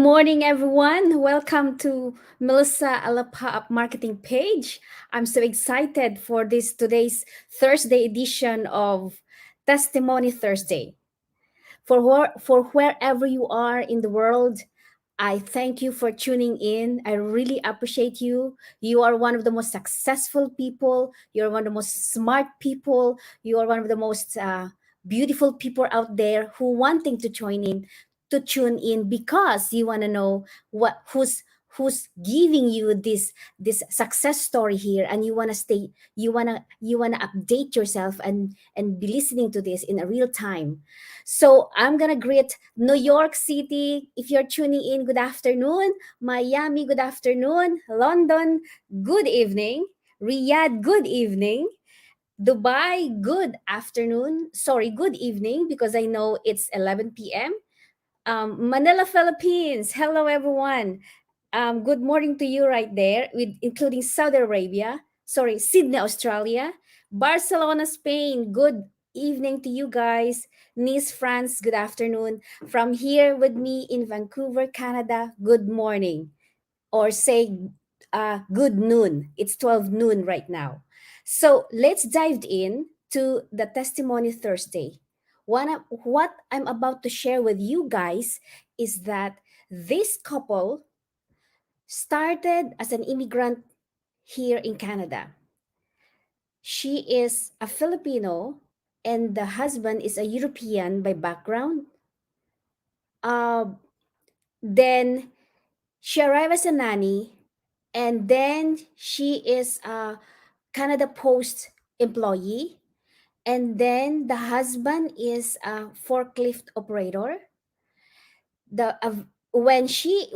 Morning, everyone. Welcome to Melissa Alapa Marketing Page. I'm so excited for this today's Thursday edition of Testimony Thursday. For wherever you are in the world, I thank you for tuning in. I really appreciate you. You are one of the most successful people. You're one of the most smart people. You are one of the most beautiful people out there who wanting to join in, to tune in because you want to know who's giving you this success story here, and you want to stay. You want to update yourself and be listening to this in a real time. So I'm gonna greet New York City. If you're tuning in, good afternoon. Miami, good afternoon. London, good evening. Riyadh, good evening. Dubai, good afternoon. Sorry, good evening because I know it's 11 p.m. Manila, Philippines. Hello, everyone. Good morning to you right there, with including Saudi Arabia. Sorry, Sydney, Australia. Barcelona, Spain. Good evening to you guys. Nice, France. Good afternoon. From here with me in Vancouver, Canada. Good morning, or say good noon. It's 12 noon right now. So let's dive in to the Testimony Thursday. What I'm about to share with you guys is that this couple started as an immigrant here in Canada. She is a Filipino and the husband is a European by background. Uh, then she arrived as a nanny, and then she is a Canada Post employee, and then the husband is a forklift operator. The when she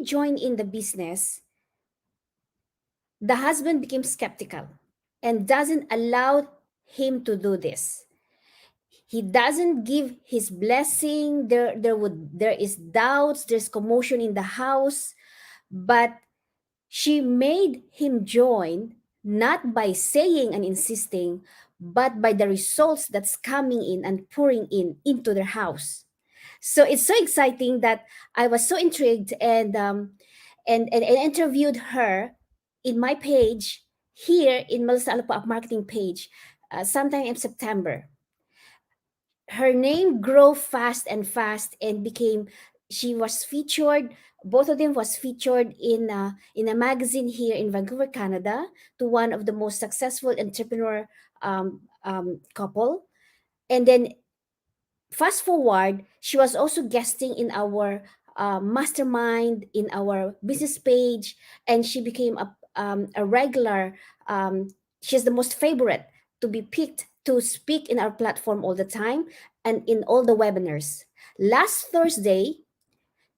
joined in the business, the husband became skeptical and doesn't allow him to do this. He doesn't give his blessing. There is doubts, there's commotion in the house, but she made him join, not by saying and insisting, but by the results that's coming in and pouring in into their house. So it's so exciting that I was so intrigued and interviewed her in my page here in Melissa Alapa marketing page sometime in September. Her name grew fast and fast and became, she was featured, both of them was featured in a magazine here in Vancouver, Canada, to one of the most successful entrepreneur couple. And then fast forward, she was also guesting in our mastermind, in our business page, and she became a regular. She's the most favorite to be picked to speak in our platform all the time and in all the webinars. Last Thursday,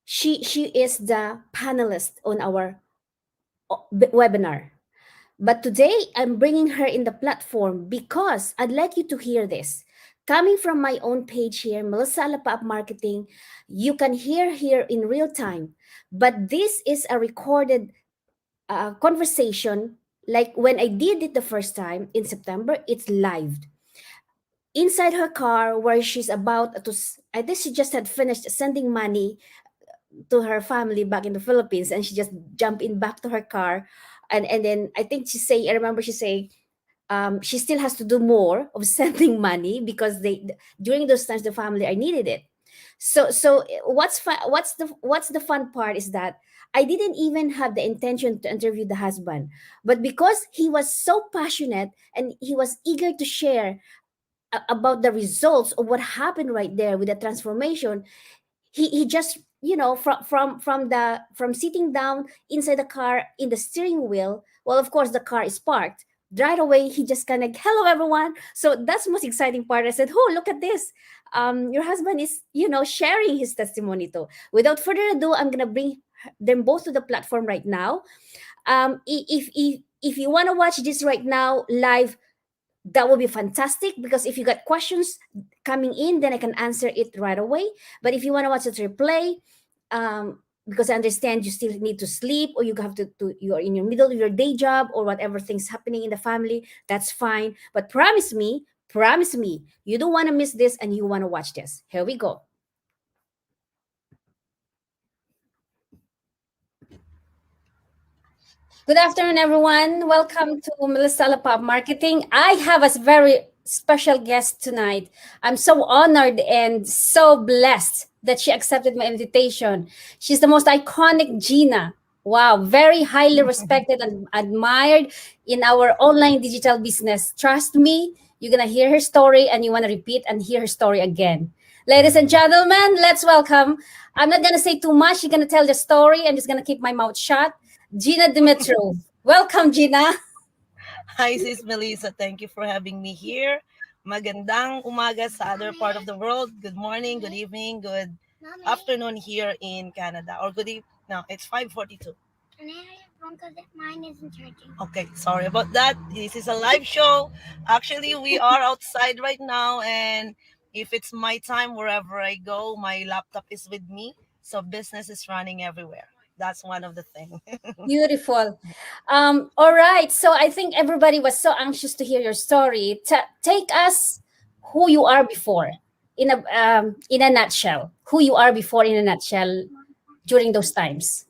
she is the panelist on our webinar. But today, I'm bringing her in the platform because I'd like you to hear this. Coming from my own page here, Melissa Alapa Marketing, you can hear here in real time. But this is a recorded conversation. Like when I did it the first time in September, it's live. Inside her car, where she's about to, I think she just had finished sending money to her family back in the Philippines, and she just jumped in back to her car. And then I think I remember she say, she still has to do more of sending money because during those times the family I needed it. So what's the fun part is that I didn't even have the intention to interview the husband, but because he was so passionate and he was eager to share about the results of what happened right there with the transformation, he just, from sitting down inside the car in the steering wheel, well, of course the car is parked right away, he just kind of, hello everyone. So that's the most exciting part. I said, oh, look at this. Your husband is, sharing his testimony too. Without further ado, I'm gonna bring them both to the platform right now. If you want to watch this right now live, that will be fantastic, because if you got questions coming in, then I can answer it right away. But if you want to watch it replay, because I understand you still need to sleep, or you have you're in your middle of your day job or whatever things happening in the family, that's fine. But promise me, you don't want to miss this and you want to watch this. Here we go. Good afternoon, everyone. Welcome to Melissa Lapop Marketing. I have a very special guest tonight. I'm so honored and so blessed that she accepted my invitation. She's the most iconic Gina. Wow, very highly respected and admired in our online digital business. Trust me, you're going to hear her story and you want to repeat and hear her story again. Ladies and gentlemen, let's welcome. I'm not going to say too much. She's going to tell the story. I'm just going to keep my mouth shut. Gina Dimitrov. Welcome, Gina. Hi, sis Melissa. Thank you for having me here. Magandang umaga sa other part of the world. Good morning, good evening, good afternoon here in Canada. Or good evening. No, it's 5:42. And I have phone because mine isn't charging. Okay, sorry about that. This is a live show. Actually, we are outside right now, and if it's my time, wherever I go, my laptop is with me. So business is running everywhere. That's one of the things. Beautiful. All right. So I think everybody was so anxious to hear your story. Take us who you are before, in a nutshell. Who you are before in a nutshell during those times.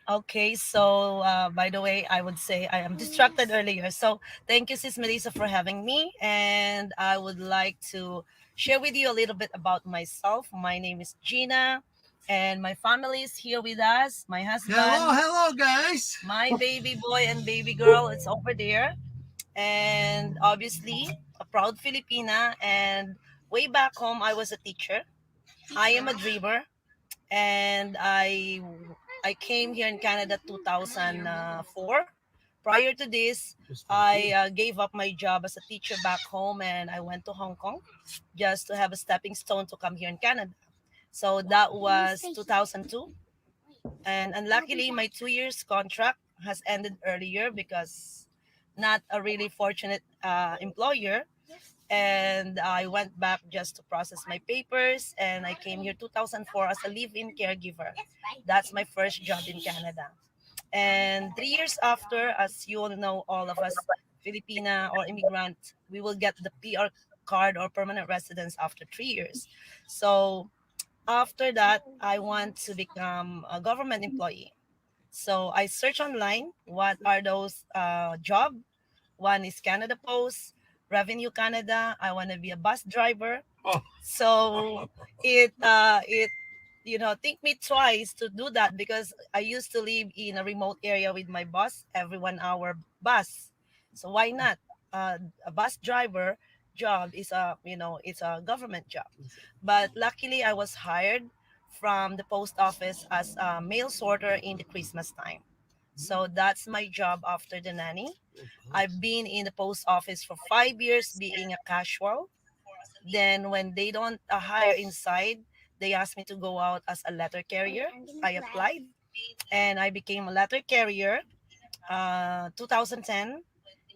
Okay, so by the way, I would say I am distracted earlier. So thank you, Sis Melissa, for having me. And I would like to share with you a little bit about myself. My name is Gina, and my family is here with us. My husband, Hello, guys. my baby boy and baby girl, it's over there. And obviously, a proud Filipina. And way back home, I was a teacher. I am a dreamer, and I came here in Canada 2004. Prior to this, I gave up my job as a teacher back home and I went to Hong Kong just to have a stepping stone to come here in Canada. So that was 2002. And unluckily, my 2 years contract has ended earlier because not a really fortunate employer, and I went back just to process my papers, and I came here 2004 as a live-in caregiver. That's my first job in Canada. And 3 years after, as you all know, all of us Filipina or immigrant, we will get the PR card or permanent residence after 3 years. So after that, I want to become a government employee. So I search online what are those job. One is Canada Post, Revenue Canada. I want to be a bus driver. Oh. So it think me twice to do that because I used to live in a remote area with my boss every 1 hour bus. So why not? A bus driver job is it's a government job. But luckily I was hired from the post office as a mail sorter in the Christmas time. So that's my job after the nanny. I've been in the post office for 5 years being a casual. Then when they don't hire inside, they asked me to go out as a letter carrier. I applied and I became a letter carrier 2010,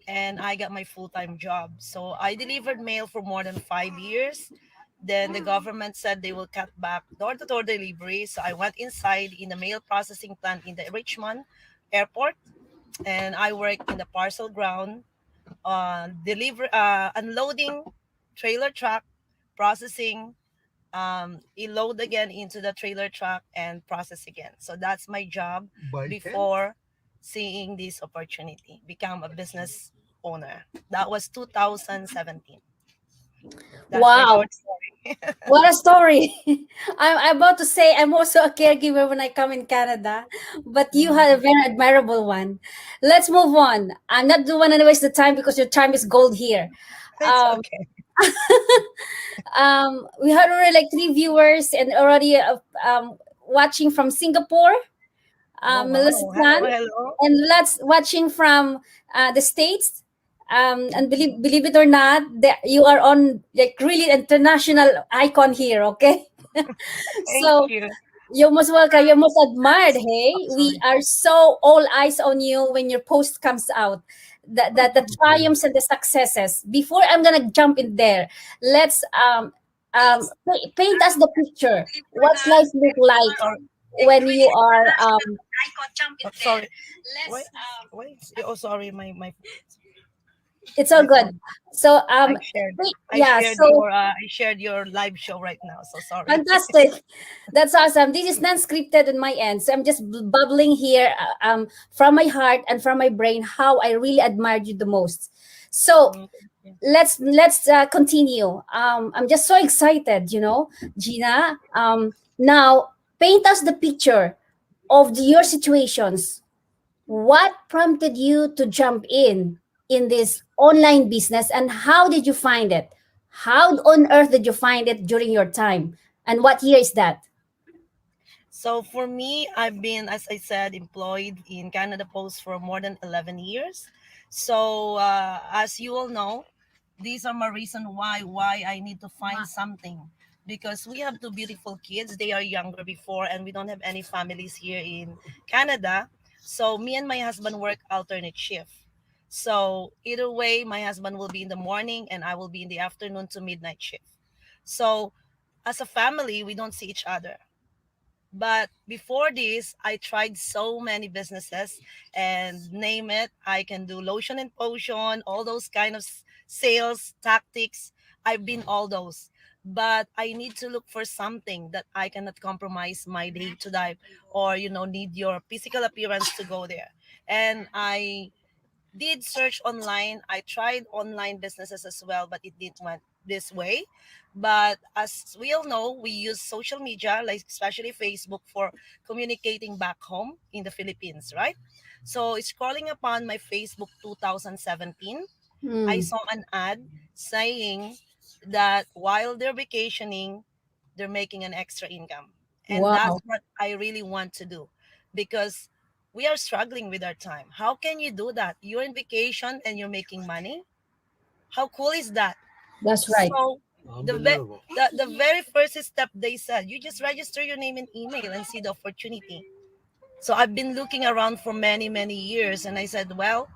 and I got my full-time job. So I delivered mail for more than 5 years. Then the government said they will cut back door-to-door delivery. So I went inside in the mail processing plant in the Richmond airport, and I worked in the parcel ground, unloading trailer truck, processing, load again into the trailer truck and process again. So that's my job before seeing this opportunity, become a business owner. That was 2017. That's my Wow. short story. What a story. I'm about to say I'm also a caregiver when I come in Canada, but you had a very admirable one. Let's move on. I'm not doing to waste the time because your time is gold here. It's Um, okay. we had already like three viewers and already watching from Singapore, Oh, Melissa wow. Tan, Hello, hello. and lots watching from the States. And believe it or not, that you are on like really international icon here. Okay, Thank so you. you're most welcome. You're most admired. Oh, Hey, we sorry. are so all eyes on you when your post comes out. The triumphs and the successes. Before I'm gonna jump in there, let's paint us the picture. What's life look like Sorry. when you are Oh, sorry. Wait, wait. Oh, sorry. My It's all It's good. all So yeah, so I shared your live show right now. So sorry. fantastic. That's awesome. This is non-scripted on my end. So I'm just bubbling here from my heart and from my brain how I really admired you the most. So Mm, yeah. let's continue. I'm just so excited, Gina. Now paint us the picture of your situations. What prompted you to jump in this online business, and how did you find it? How on earth did you find it during your time? And what year is that? So for me, I've been, as I said, employed in Canada Post for more than 11 years. So as you all know, these are my reason why I need to find something, because we have two beautiful kids. They are younger before, and we don't have any families here in Canada. So me and my husband work alternate shift. So either way, my husband will be in the morning and I will be in the afternoon to midnight shift. So as a family, we don't see each other. But before this, I tried so many businesses, and name it, I can do lotion and potion, all those kind of sales tactics. I've been all those. But I need to look for something that I cannot compromise my day to day, or need your physical appearance to go there. And I did search online. I tried online businesses as well, but it didn't went this way. But as we all know, we use social media, like especially Facebook, for communicating back home in the Philippines, right? So scrolling upon my Facebook 2017, I Hmm. saw an ad saying that while they're vacationing, they're making an extra income. And that's Wow, what I really want to do, because we are struggling with our time. How can you do that? You're in vacation and you're making money. How cool is that? that's right. So the very first step, they said, you just register your name and email and see the opportunity. So I've been looking around for many, many years, and I said, well,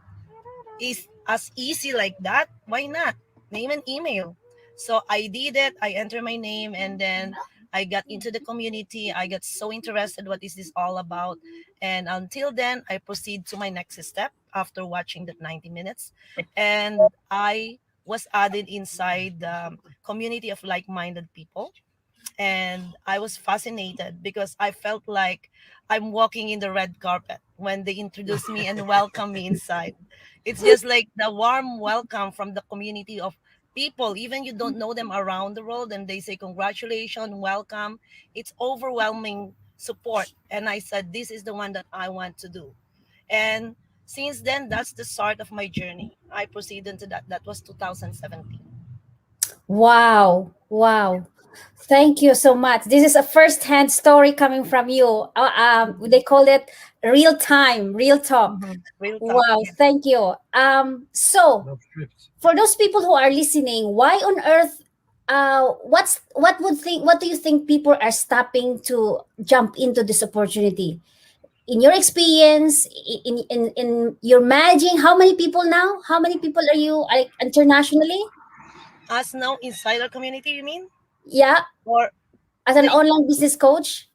is as easy like that, why not name and email? So I did it. I entered my name, and then I got into the community. I got so interested, what is this all about? And until then, I proceed to my next step after watching that 90 minutes, and I was added inside the community of like-minded people. And I was fascinated because I felt like I'm walking in the red carpet when they introduced me and welcome me inside. It's just like the warm welcome from the community of people, even you don't know them around the world, and they say congratulations, welcome. It's overwhelming support. And I said, this is the one that I want to do. And since then, that's the start of my journey. I proceeded to that. That was 2017. Wow, wow. Thank you so much. This is a first-hand story coming from you. They call it real time, real talk. Mhm. Real talk. Wow, Yeah. thank you. So for those people who are listening, why on earth what do you think people are stopping to jump into this opportunity? In your experience, in your managing, how many people now? How many people are you like internationally? As now inside our community, you mean? Yeah, Or as an the online business coach.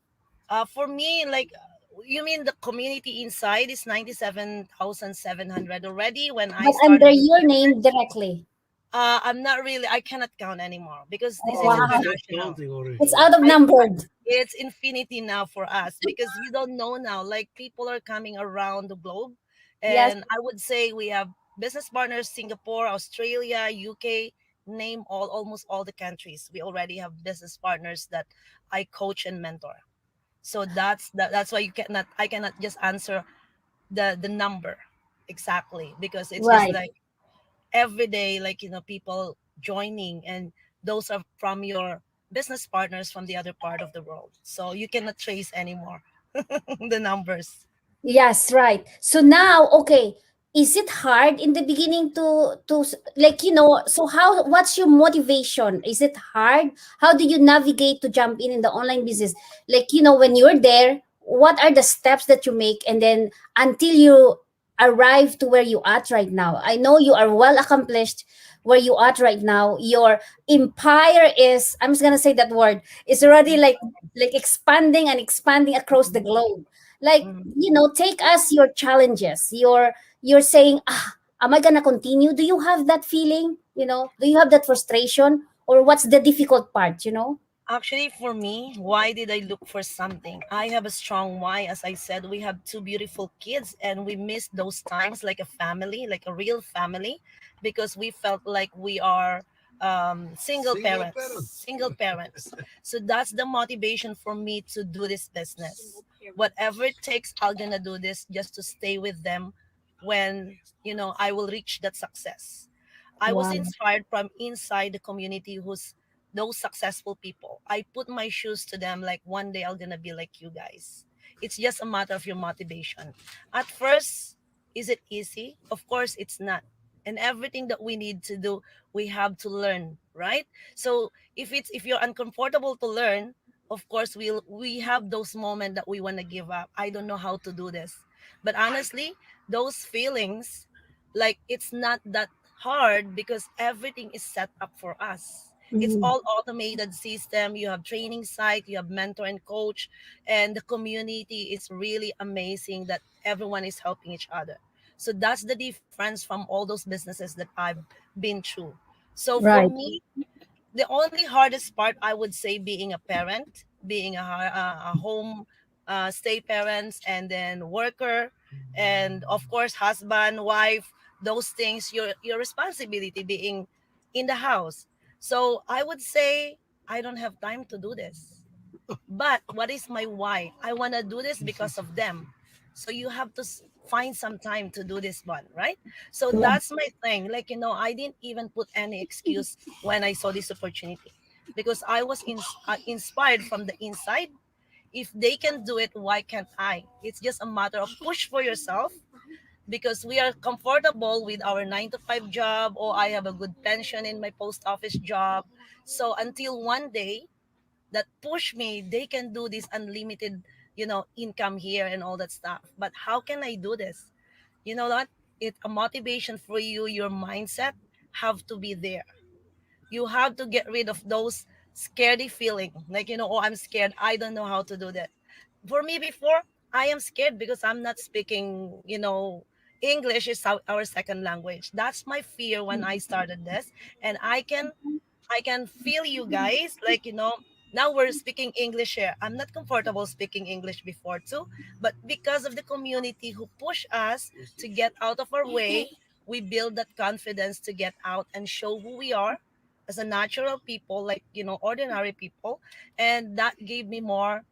for me, like, you mean the community inside is 97,700 already when I But under started this your business. name directly. I'm not really, I cannot count anymore because this is Wow. international. It's out of I numbered. It's infinity now for us because you don't know now, like people are coming around the globe. Yes, And I would say we have business partners: Singapore, Australia, UK, name almost all the countries. We already have business partners that I coach and mentor. So that's why I cannot just answer the number exactly, because it's just right. like every day, like, people joining, and those are from your business partners from the other part of the world, so you cannot trace anymore the numbers. Yes, right. So now, okay, is it hard in the beginning like so how what's your motivation? Is it hard? How do you navigate to jump in the online business? Like, when you're there, what are the steps that you make, and then until you arrive to where you at right now? I know you are well accomplished where you at right now. Your empire is, I'm just going to say that word, is already like expanding and expanding across the globe. Like, Mhm. take us your challenges. You're saying, Am I gonna continue? Do you have that feeling? Do you have that frustration, or what's the difficult part? Actually, for me, why did I look for something? I have a strong why. As I said, we have two beautiful kids, and we miss those times like a family, like a real family, because we felt like we are single parents. Single parents. So that's the motivation for me to do this business. Whatever it takes, I'm gonna do this just to stay with them when I will reach that success. I was Wow. inspired from inside the community who's those successful people. I put my shoes to them like one day I'm gonna be like you guys. It's just a matter of your motivation. At first, is it easy? Of course it's not. And everything that we need to do, we have to learn, right? So if you're uncomfortable to learn, of course we have those moments that we want to give up. I don't know how to do this. But honestly, those feelings, like it's not that hard because everything is set up for us. It's Mhm. all automated system. You have training site, you have mentor and coach, and the community is really amazing that everyone is helping each other. So that's the difference from all those businesses that I've been through. So for Right. me, the only hardest part I would say being a parent, being a home stay parents, and then worker, and of course husband, wife, those things, your responsibility being in the house. So I would say I don't have time to do this. But what is my why? I want to do this because of them. So you have to find some time to do this one, right? So Yeah. that's my thing. Like, I didn't even put any excuse when I saw this opportunity because I was inspired from the inside. If they can do it, why can't I? It's just a matter of push for yourself because we are comfortable with our 9 to 5 job, or I have a good pension in my post office job. So until one day that push me, they can do this unlimited, income here and all that stuff. But how can I do this? You know what? It's a motivation for you. Your mindset have to be there. You have to get rid of those scaredy feeling. Like, oh, I'm scared. I don't know how to do that. For me before, I am scared because I'm not speaking, English is our second language. That's my fear when I started this. And I can feel you guys. Like, now we're speaking English here. I'm not comfortable speaking English before too. But because of the community who push us to get out of our way, we build that confidence to get out and show who we are as a natural people, like, ordinary people. And that gave me more,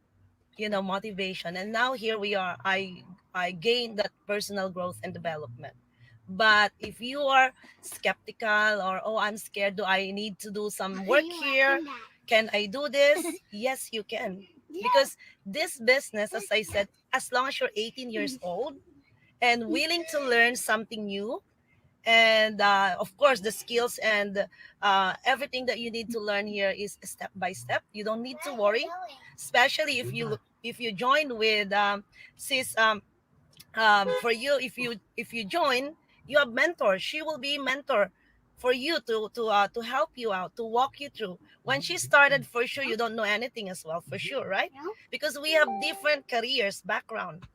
motivation. And now here we are. I gained that personal growth and development. But if you are skeptical, or, oh, I'm scared, do I need to do some work here? Can I do this? Yes, you can. Because this business, as I said, as long as you're 18 years old and willing to learn something new, and of course the skills and everything that you need to learn here is step by step. You don't need to worry, especially if you join with sis for you. If you join, you have mentor. She will be mentor for you to help you out, to walk you through. When she started, for sure you don't know anything as well, for sure, right? Because we have different careers background.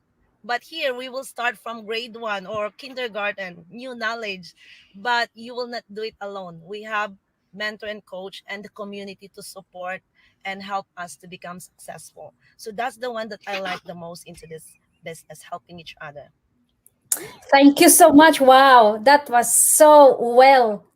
But here we will start from grade 1 or kindergarten, new knowledge. But you will not do it alone. We have mentor and coach and the community to support and help us to become successful. So that's the one that I like the most into this business, helping each other. Thank you so much. Wow, that was so well,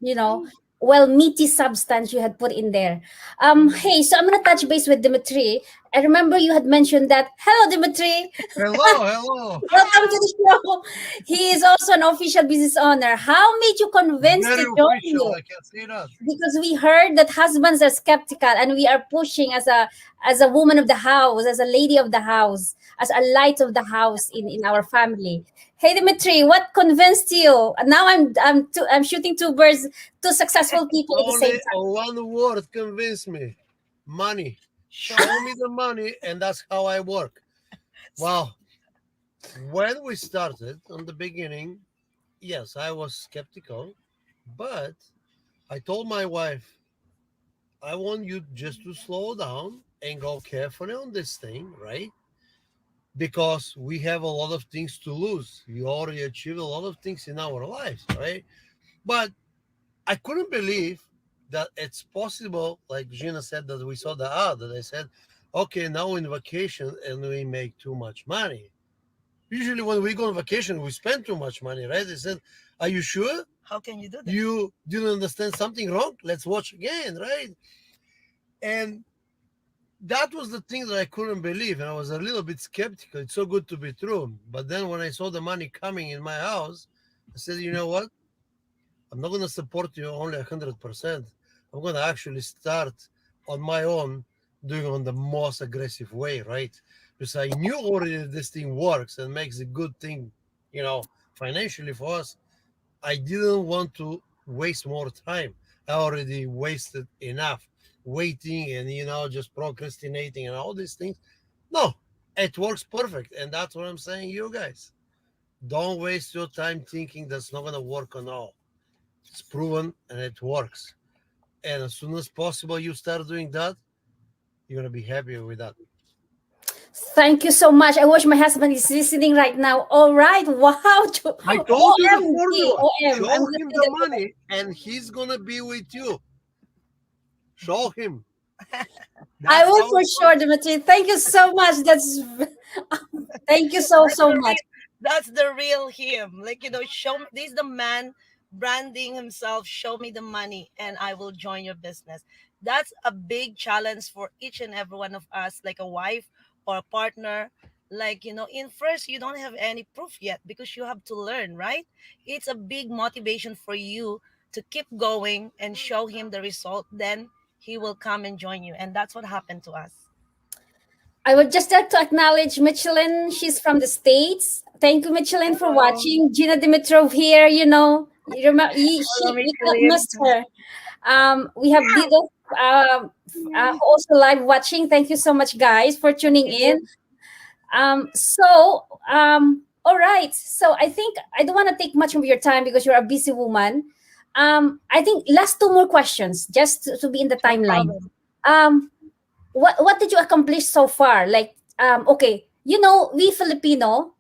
well meaty substance you had put in there. Hey, so I'm gonna touch base with Dimitri. I remember you had mentioned that. Hello, Dimitri. Hello, hello. Welcome to the show. He is also an official business owner. How made you convince Very to join official, you? I can see that. Because we heard that husbands are skeptical, and we are pushing as a woman of the house, as a lady of the house, as a light of the house in our family. Hey, Dimitri, what convinced you? Now I'm shooting two birds, two successful people at the same Only time. one word convinced me. Money. Sure. Show me the money, and that's how I work. Wow. When we started on the beginning, yes, I was skeptical, but I told my wife, I want you just to slow down and go carefully on this thing, right? because we have a lot of things to lose. We already achieved a lot of things in our lives, right? But I couldn't believe that it's possible, like Gina said, that we saw the ad that I said, okay, now in vacation and we make too much money. Usually when we go on vacation, we spend too much money, right? They said, are you sure How can you do that? you didn't understand something wrong? Let's watch again, right? And that was the thing that I couldn't believe. And I was a little bit skeptical. It's so good to be true. But then when I saw the money coming in my house, I said, you know what? I'm not going to support you only 100%. I'm going to actually start on my own, doing on the most aggressive way, right? Because I knew already this thing works and makes a good thing, financially for us. I didn't want to waste more time. I already wasted enough waiting and, just procrastinating and all these things. No, it works perfect. And that's what I'm saying, you guys. Don't waste your time thinking that's not going to work on all. It's proven and it works. And as soon as possible you start doing that, you're gonna be happy with that. Thank you so much. I wish my husband is listening right now. All right. Wow. I told you the OMG. formula. OM. I'm Show going to him do the that. money and he's gonna be with you. Show him. I That's will how for it sure, works. Dimitri. Thank you so much. Thank you so, That's so the much. real, that's the real him. Like, show me, this is the man branding himself, show me the money and I will join your business. That's a big challenge for each and every one of us, like a wife or a partner. Like, in first, you don't have any proof yet because you have to learn, right? It's a big motivation for you to keep going and show him the result. Then he will come and join you. And that's what happened to us. I would just like to acknowledge Michelin. She's from the States. Thank you, Michelin, for Hello. watching. Gina Dimitrov here, you remember, Hello, we can't miss Michelin. her. We have Dido, who also live watching. Thank you so much, guys, for tuning in. All right. So I think I don't want to take much of your time because you're a busy woman. I think last two more questions just to be in the No timeline. problem. Um, what did you accomplish so far? Like, okay, we Filipino,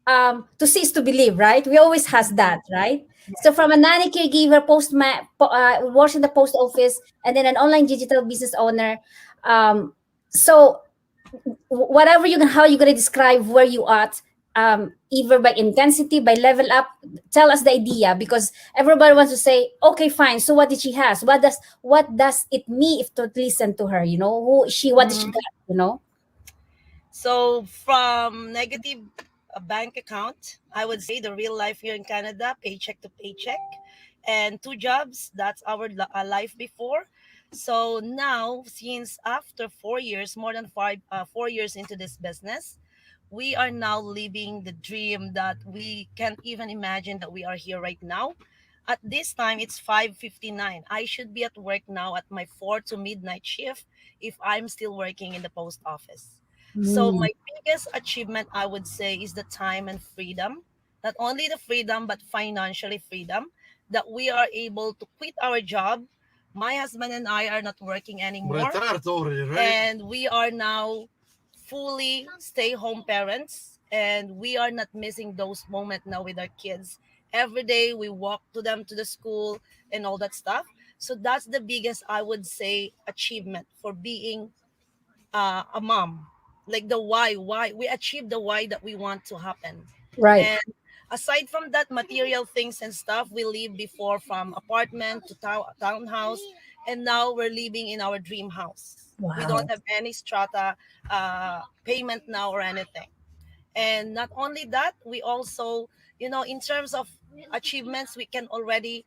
to see is to believe, right? We always has that, right? So from a nanny caregiver, works in the post office, and then an online digital business owner. Um, so whatever how you gonna describe where you at, either by intensity, by level up, tell us the idea, because everybody wants to say, okay, fine, so what did she has, what does it mean if to listen to her, who is she, what did she Mhm. got. So from negative bank account, I would say the real life here in Canada, paycheck to paycheck, and two jobs. That's our life before. So now, since after 4 years, more than 4 years into this business, we are now living the dream that we can't even imagine that we are here right now. At this time, it's 5:59. I should be at work now at my 4 to midnight shift if I'm still working in the post office. So Mm, my biggest achievement, I would say, is the time and freedom. Not only the freedom, but financially freedom, that we are able to quit our job. My husband and I are not working anymore, Retired already, right? and we are now fully stay home parents, and we are not missing those moments now with our kids. Every day we walk to them to the school and all that stuff. So that's the biggest, I would say, achievement for being a mom. Like the why we achieve the why that we want to happen. right. And aside from that, material things and stuff, we live before from apartment to townhouse, and now we're living in our dream house. We don't Wow. have any strata payment now or anything. And not only that, we also, in terms of achievements, we can already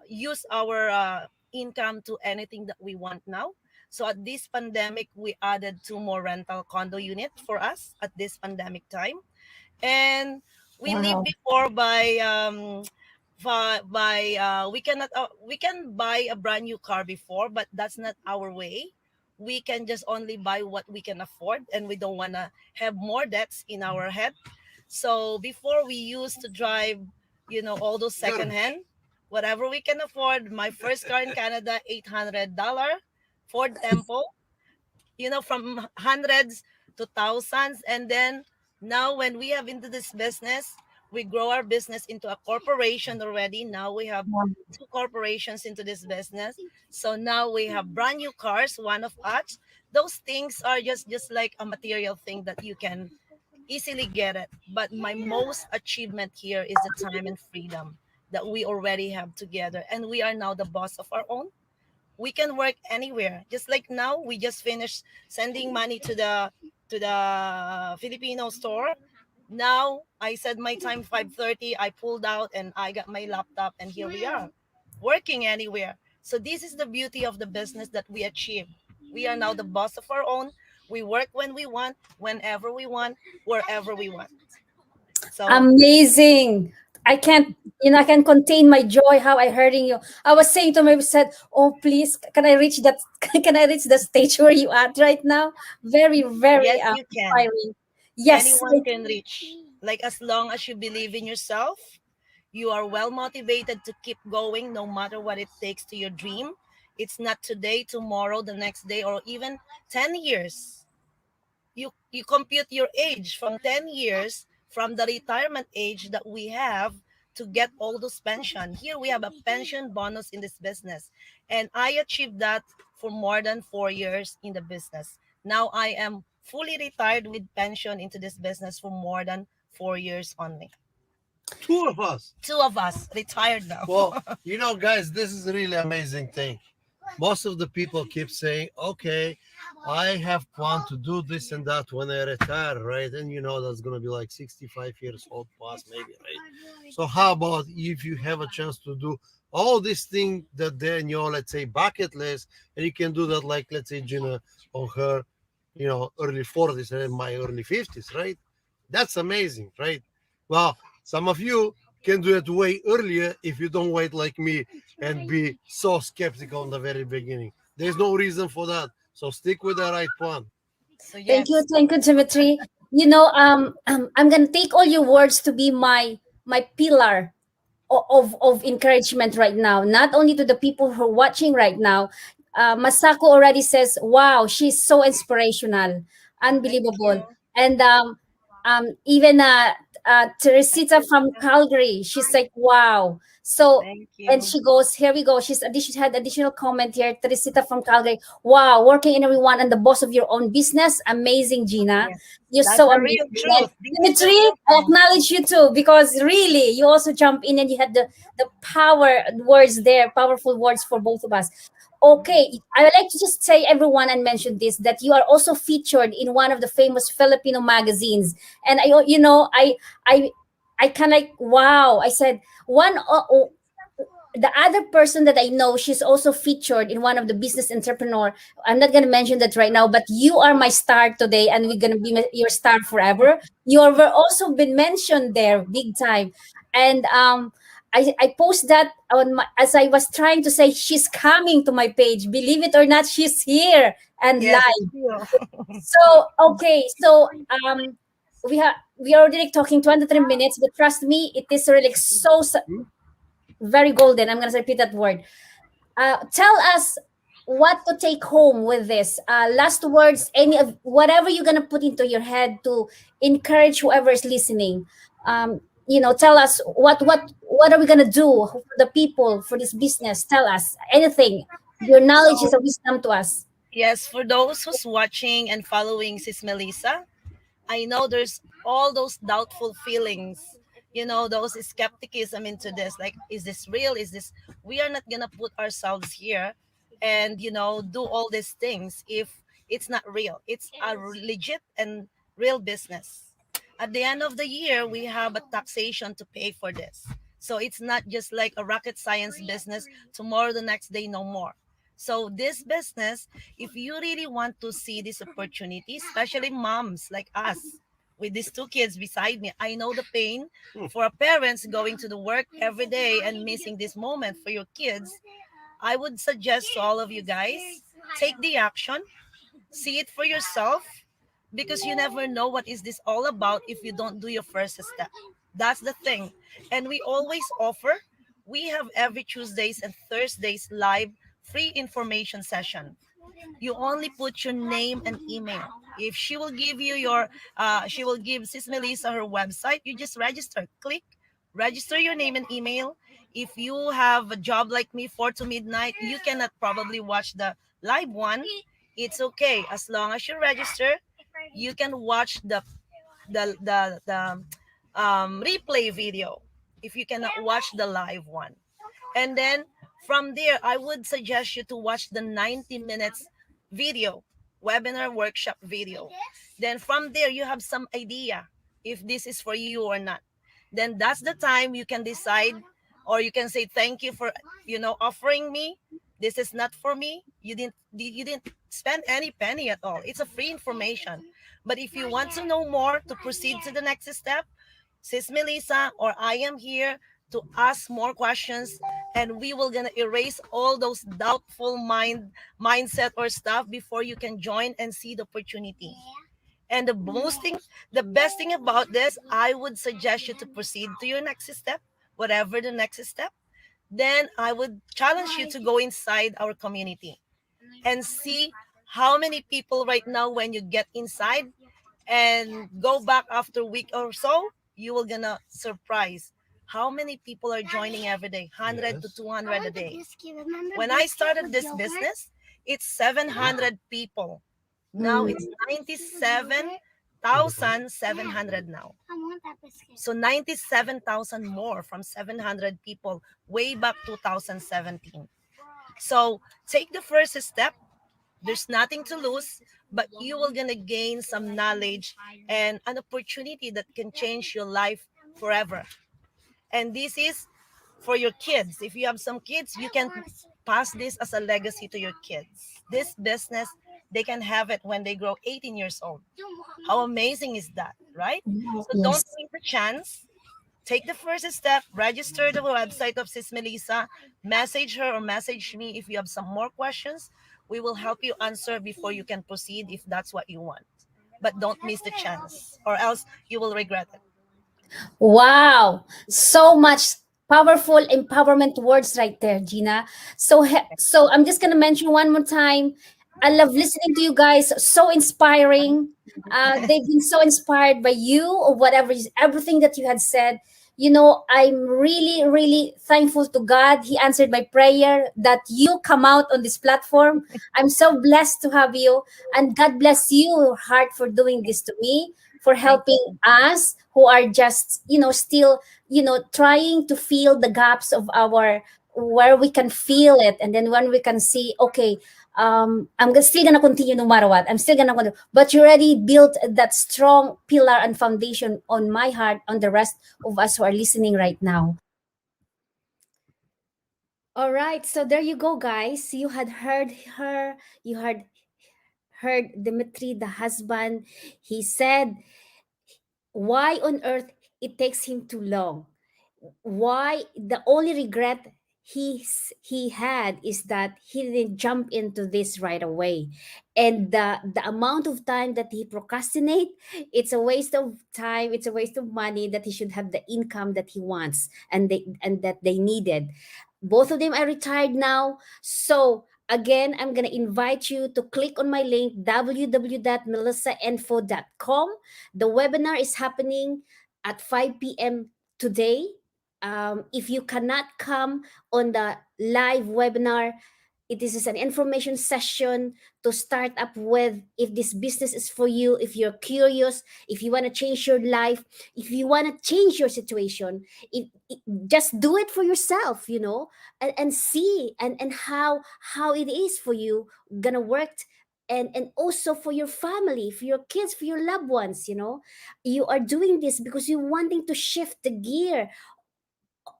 use our income to anything that we want now. So at this pandemic, we added two more rental condo units for us at this pandemic time. And we live Wow. before by we can buy a brand new car before, but that's not our way. We can just only buy what we can afford, and we don't want to have more debts in our head. So before, we used to drive, all those second hand, whatever we can afford. My first car in Canada, $800 Ford Tempo, from hundreds 2000s, and then now when we have into this business, we grow our business into a corporation already. Now we have two corporations into this business. So now we have brand new cars, one of us. Those things are just like a material thing that you can easily get it. But my most achievement here is the time and freedom that we already have together, and we are now the boss of our own. We can work anywhere. Just like now, we just finished sending money to the Filipino store. Now I said my time 5:30. I pulled out and I got my laptop, and here we are, working anywhere. So this is the beauty of the business that we achieve. We are now the boss of our own. We work when we want, whenever we want, wherever we want. So Amazing. I can't, I can contain my joy how I hearding you. I was saying to myself, said, "Oh, please, can I reach that? Can I reach the stage where you at right now?" Very, very yes, you can. inspiring. Yes, Anyone can reach. Like as long as you believe in yourself, you are well motivated to keep going no matter what it takes to your dream. It's not today, tomorrow, the next day, or even 10 years. You compute your age from 10 years from the retirement age that we have to get all those pension. Here we have a pension bonus in this business. And I achieved that for more than 4 years in the business. Now I am fully retired with pension into this business for more than 4 years only. Two of us. Two of us retired now. Well, guys, this is a really amazing thing. Most of the people keep saying, okay, I have planned to do this and that when I retire, right? And that's going to be like 65 years old plus, maybe, right? So, how about if you have a chance to do all these things that they're in your, let's say, bucket list, and you can do that, like, let's say, Gina on her, early 40s and in my early 50s, right? That's amazing, right? Well, some of you can do it way earlier if you don't wait like me and be so skeptical in the very beginning. There's no reason for that. So stick with the right plan. So yes, thank you, Dimitri. I'm gonna take all your words to be my pillar of encouragement right now, not only to the people who are watching right now. Masako already says, wow, she's so inspirational, thank unbelievable. you. And even Teresita from Calgary, she's like, wow. So, Thank and you. she goes, here we go. She had additional comment here. Teresita from Calgary, wow, working in everyone and the boss of your own business. Amazing, Gina. Yes, You're that's so the amazing. real And truth. This is the Dimitri, real I truth. acknowledge you too, because really, you also jump in and you had the power words there, powerful words for both of us. Okay, I would like to just say everyone and mention this, that you are also featured in one of the famous Filipino magazines, and I I kind of like, wow. I said the other person that I know, she's also featured in one of the business entrepreneur. I'm not gonna mention that right now, but you are my star today, and we're gonna be your star forever. You are also been mentioned there, big time, and I post that on my, as I was trying to say, she's coming to my page. Believe it or not, she's here and Yes, it's live. true. So okay, so we are already talking 23 minutes, but trust me, it is really very golden. I'm going to repeat that word. Tell us what to take home with this. Last words, any of whatever you're going to put into your head to encourage whoever is listening. Tell us what are we going to do for the people for this business? Tell us anything. Your knowledge is So a wisdom to us. yes, for those who's watching and following Sis Melissa, I know there's all those doubtful feelings, those skepticism into this. Like, is this real? Is this, we are not gonna put ourselves here and, do all these things if it's not real. It's a legit and real business. At the end of the year, we have a taxation to pay for this. So it's not just like a rocket science business. Tomorrow, the next day, no more. So this business, if you really want to see this opportunity, especially moms like us with these two kids beside me, I know the pain for a parents going to the work every day and missing this moment for your kids. I would suggest to all of you guys, take the action, see it for yourself, because you never know what is this all about if you don't do your first step. That's the thing. And we always offer, we have every Tuesdays and Thursdays live free information session. You only put your name and email. If she will give you she will give Sis Melissa her website, you just register. Click, register your name and email. If you have a job like me, 4 to midnight, you cannot probably watch the live one. It's okay. As long as you register, you can watch the replay video if you cannot watch the live one. And then from there, I would suggest you to watch the 90 minutes video, webinar workshop video. Then from there, you have some idea if this is for you or not. Then that's the time you can decide, or you can say thank you for offering me. This is not for me. You didn't spend any penny at all. It's a free information. But if you want to know more to proceed to the next step, Sis Melissa or I am here to ask more questions, and we will gonna erase all those doubtful mindset or stuff before you can join and see the opportunity. And the best thing about this, I would suggest you to proceed to your next step, whatever the next step. Then I would challenge you to go inside our community and see how many people right now when you get inside and go back after a week or so, you will gonna surprise how many people are joining every day, 100 to Yes. 200 a day. When I started this business, it's 700 people. Now Mm. it's 97,700 now. So 97,000 more from 700 people way back 2017. So take the first step. There's nothing to lose, but you will gonna gain some knowledge and an opportunity that can change your life forever. And this is for your kids. If you have some kids, you can pass this as a legacy to your kids. This business, they can have it when they grow 18 years old. How amazing is that, right? So don't Yes. miss the chance. Take the first step, register the website of Sis Melissa, message her or message me if you have some more questions. We will help you answer before you can proceed if that's what you want. But don't miss the chance, or else you will regret it. Wow, so much powerful empowerment words right there, Gina. So I'm just gonna mention one more time. I love listening to you guys. So inspiring. They've been so inspired by you or whatever everything that you had said. I'm really, really thankful to God. He answered my prayer that you come out on this platform. I'm so blessed to have you, and God bless you, heart, for doing this to me, for Thank helping us who are just still trying to fill the gaps of our where we can feel it, and then when we can see, okay, still gonna continue no matter what. I'm still gonna continue, but you already built that strong pillar and foundation on my heart, on the rest of us who are listening right now. All right, so there you go, guys. You had heard her. You had heard Dimitri, the husband. He said why on earth it takes him too long, why the only regret he had is that he didn't jump into this right away, and the amount of time that he procrastinate, it's a waste of time, it's a waste of money that he should have the income that he wants and that they needed. Both of them are retired now. So again, I'm going to invite you to click on my link, www.melissainfo.com. The webinar is happening at 5 p.m. today. If you cannot come on the live webinar, it is an information session to start up with. If this business is for you, if you're curious, if you want to change your life, if you want to change your situation, just do it for yourself, and see and how it is for you gonna work, and also for your family, for your kids, for your loved ones. You are doing this because you're wanting to shift the gear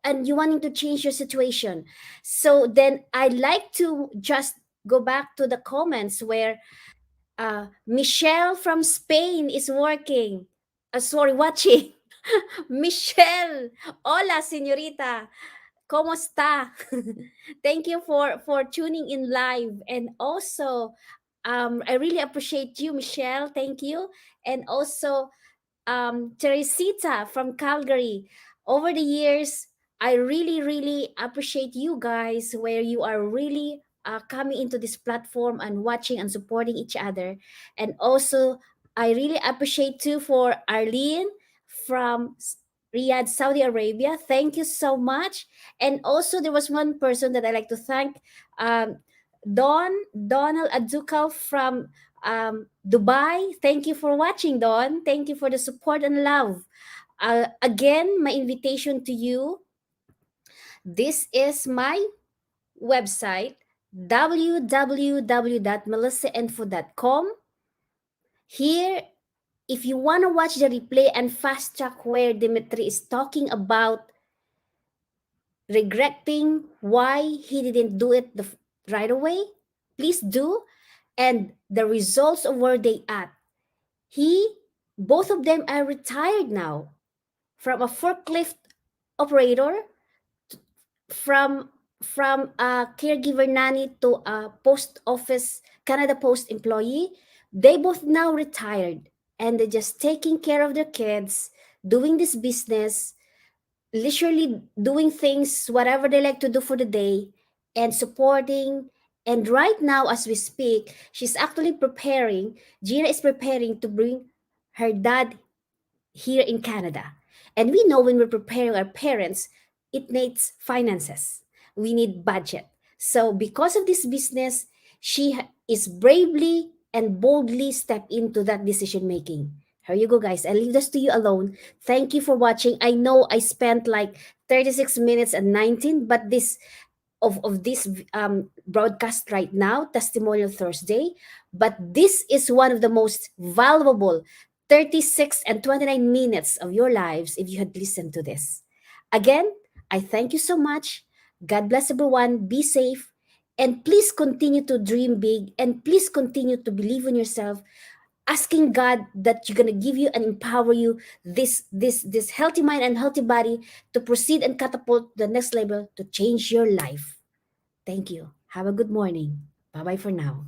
and you wanting to change your situation. So then I like to just go back to the comments where Michelle from Spain is working. Sorry, watching. Michelle, hola, señorita. ¿Cómo está? Thank you for tuning in live. And also, I really appreciate you, Michelle. Thank you. And also, Teresita from Calgary. Over the years, I really, really appreciate you guys where you are really coming into this platform and watching and supporting each other. And also, I really appreciate too for Arlene from Riyadh, Saudi Arabia. Thank you so much. And also, there was one person that I like to thank, um, Donald Adzukal from Dubai. Thank you for watching, Don. Thank you for the support and love. Again, my invitation to you. This is my website, www.melissainfo.com. Here, if you want to watch the replay and fast track where Dimitri is talking about regretting why he didn't do it right away, please do. And the results of where they at. Both of them are retired now, from a forklift operator, from a caregiver nanny to a post office Canada Post employee. They both now retired, and they're just taking care of their kids, doing this business, leisurely doing things whatever they like to do for the day, and supporting. And right now as we speak, she's actually preparing, Gina is preparing to bring her dad here in Canada. And we know when we're preparing our parents, it needs finances. We need budget. So because of this business, is bravely and boldly step into that decision making. Here you go, guys. I leave this to you alone. Thank you for watching. I know I spent like 36 minutes and 19, but this broadcast right now, Testimonial Thursday. But this is one of the most valuable 36 and 29 minutes of your lives if you had listened to this. Again, I thank you so much. God bless everyone. Be safe. And please continue to dream big, and please continue to believe in yourself, asking God that you're gonna give you and empower you this healthy mind and healthy body to proceed and catapult the next level to change your life. Thank you. Have a good morning. Bye bye for now.